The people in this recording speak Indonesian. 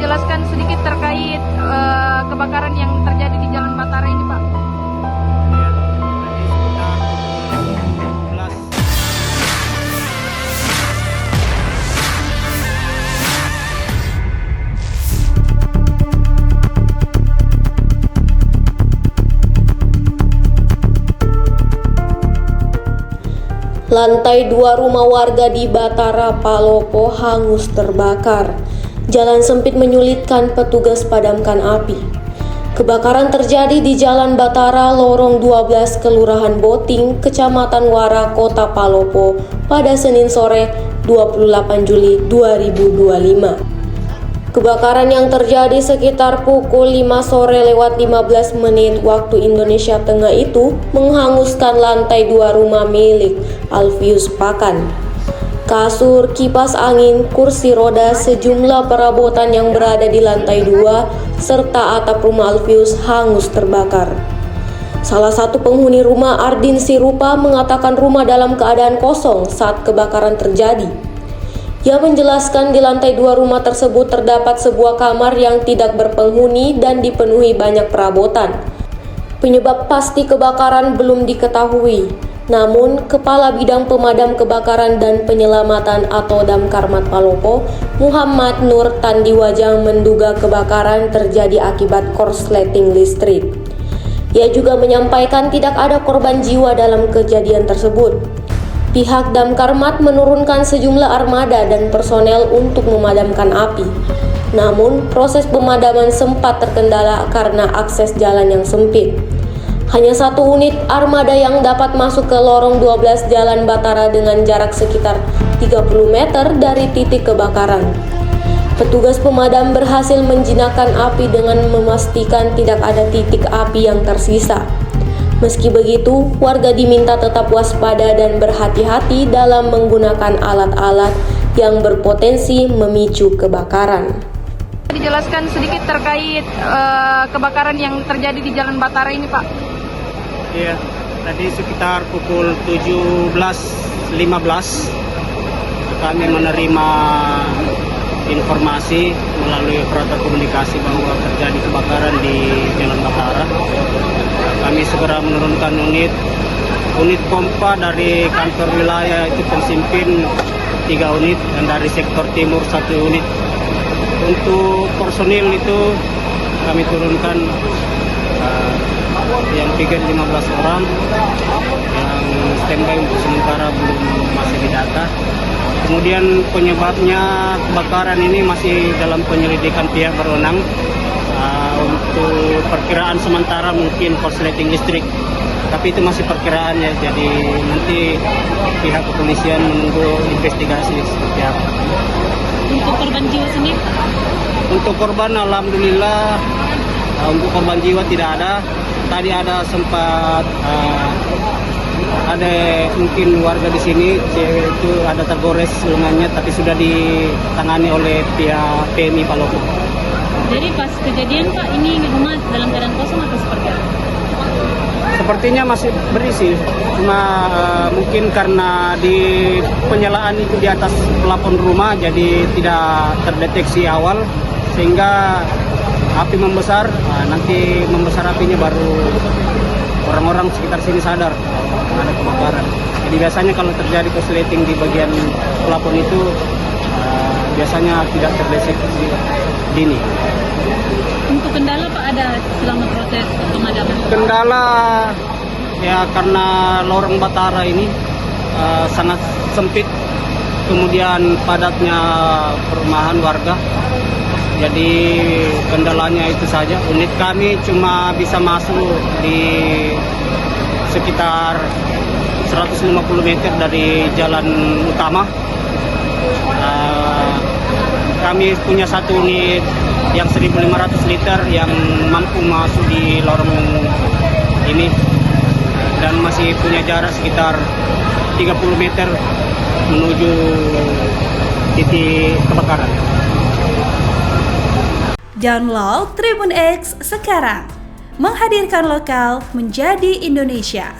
dijelaskan sedikit terkait kebakaran yang terjadi di Jalan Batara ini, Pak? Lantai 2 rumah warga di Batara, Palopo hangus terbakar. Jalan sempit menyulitkan petugas padamkan api. Kebakaran terjadi di Jalan Batara, Lorong 12, Kelurahan Boting, Kecamatan Wara, Kota Palopo pada Senin sore 28 Juli 2025. Kebakaran yang terjadi sekitar pukul 5 sore lewat 15 menit waktu Indonesia Tengah itu menghanguskan lantai 2 rumah milik Alfius Pakan. Kasur, kipas angin, kursi roda, sejumlah perabotan yang berada di lantai 2 serta atap rumah Alfius hangus terbakar. Salah satu penghuni rumah, Ardin Sirupa, mengatakan rumah dalam keadaan kosong saat kebakaran terjadi. Ia menjelaskan di lantai 2 rumah tersebut terdapat sebuah kamar yang tidak berpenghuni dan dipenuhi banyak perabotan. Penyebab pasti kebakaran belum diketahui. Namun, Kepala Bidang Pemadam Kebakaran dan Penyelamatan atau Damkarmat Palopo, Muhammad Nur Tandiwajang, menduga kebakaran terjadi akibat korsleting listrik. Ia juga menyampaikan tidak ada korban jiwa dalam kejadian tersebut. Pihak Damkarmat menurunkan sejumlah armada dan personel untuk memadamkan api. Namun, proses pemadaman sempat terkendala karena akses jalan yang sempit. Hanya satu unit armada yang dapat masuk ke lorong 12 Jalan Batara dengan jarak sekitar 30 meter dari titik kebakaran. Petugas pemadam berhasil menjinakkan api dengan memastikan tidak ada titik api yang tersisa. Meski begitu, warga diminta tetap waspada dan berhati-hati dalam menggunakan alat-alat yang berpotensi memicu kebakaran. Dijelaskan sedikit terkait kebakaran yang terjadi di Jalan Batara ini, Pak. Iya, tadi sekitar pukul 17.15 kami menerima informasi melalui operator komunikasi bahwa terjadi kebakaran di Jalan Batara. Kami segera menurunkan unit pompa dari kantor wilayah itu Pensimpin 3 unit dan dari sektor timur 1 unit. Untuk personil itu kami turunkan yang pikir 15 orang, yang standby untuk sementara belum masih didata. Kemudian penyebabnya kebakaran ini masih dalam penyelidikan pihak berwenang. Untuk perkiraan sementara mungkin korsleting listrik, tapi itu masih perkiraan ya, jadi nanti pihak kepolisian menunggu investigasi seperti apa. Untuk korban jiwa sendiri? Untuk korban alhamdulillah, untuk korban jiwa tidak ada. Tadi ada sempat ada mungkin warga di sini cewek itu ada tergores lengannya, tapi sudah ditangani oleh pihak PMI Palopo. Jadi pas kejadian, Pak, ini rumah dalam keadaan kosong atau seperti apa? Sepertinya masih berisi, cuma mungkin karena di penyalaan itu di atas plafon rumah jadi tidak terdeteksi awal sehingga api membesar. Nanti membesar apinya baru orang-orang sekitar sini sadar ada kebakaran. Jadi biasanya kalau terjadi korsleting di bagian plafon itu biasanya tidak terdeteksi dini. Untuk kendala, Pak, ada selama proses pemadaman? Kendala ya karena lorong Batara ini sangat sempit, kemudian padatnya perumahan warga. Jadi kendalanya itu saja. Unit kami cuma bisa masuk di sekitar 150 meter dari jalan utama. Kami punya satu unit yang 1.500 liter yang mampu masuk di lorong ini dan masih punya jarak sekitar 30 meter menuju titik kebakaran. Download Tribun X sekarang, menghadirkan lokal menjadi Indonesia.